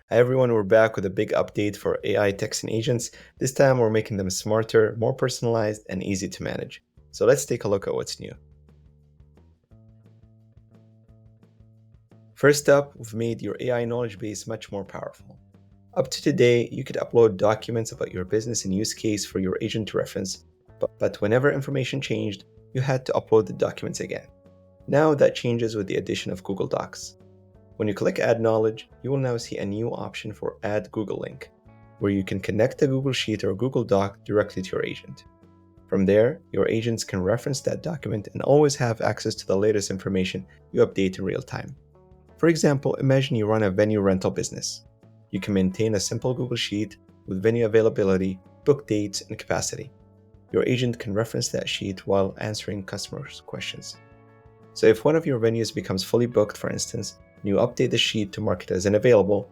Hi everyone, we're back with a big update for AI text and agents. This time we're making them smarter, more personalized, and easy to manage. So let's take a look at what's new. First up, we've made your AI knowledge base much more powerful. Up to today, you could upload documents about your business and use case for your agent to reference, but whenever information changed, you had to upload the documents again. Now that changes with the addition of Google Docs. When you click Add Knowledge, you will now see a new option for Add Google Link, where you can connect a Google Sheet or Google Doc directly to your agent. From there, your agents can reference that document and always have access to the latest information you update in real time. For example, imagine you run a venue rental business. You can maintain a simple Google Sheet with venue availability, book dates, and capacity. Your agent can reference that sheet while answering customers' questions. So if one of your venues becomes fully booked, for instance, and you update the sheet to mark it as unavailable,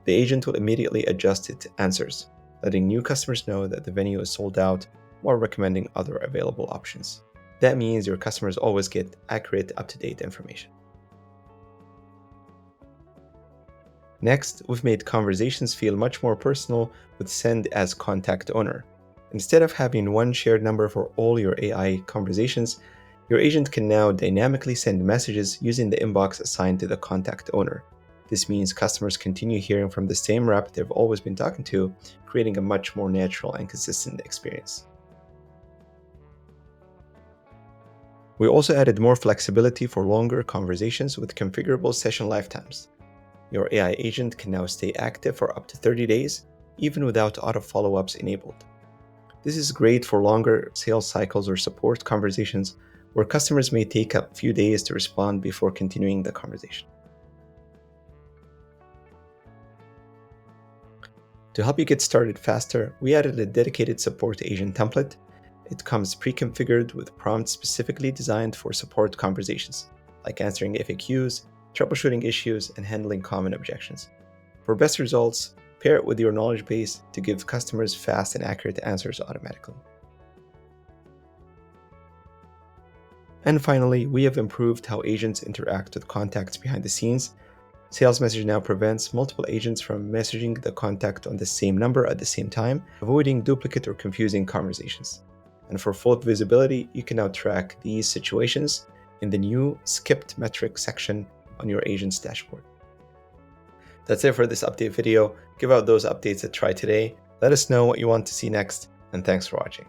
the agent will immediately adjust it to answers, letting new customers know that the venue is sold out while recommending other available options. That means your customers always get accurate, up-to-date information. Next, we've made conversations feel much more personal with Send as Contact Owner. Instead of having one shared number for all your AI conversations, your agent can now dynamically send messages using the inbox assigned to the contact owner. This means customers continue hearing from the same rep they've always been talking to, creating a much more natural and consistent experience. We also added more flexibility for longer conversations with configurable session lifetimes. Your AI agent can now stay active for up to 30 days, even without auto follow-ups enabled. This is great for longer sales cycles or support conversations where customers may take a few days to respond before continuing the conversation. To help you get started faster, we added a dedicated support agent template. It comes pre-configured with prompts specifically designed for support conversations, like answering FAQs, troubleshooting issues, and handling common objections. For best results, pair it with your knowledge base to give customers fast and accurate answers automatically. And finally, we have improved how agents interact with contacts behind the scenes. Salesmsg now prevents multiple agents from messaging the contact on the same number at the same time, avoiding duplicate or confusing conversations. And for full visibility, you can now track these situations in the new skipped metrics section on your agent's dashboard. That's it for this update video. Give out those updates a try today. Let us know what you want to see next, and thanks for watching.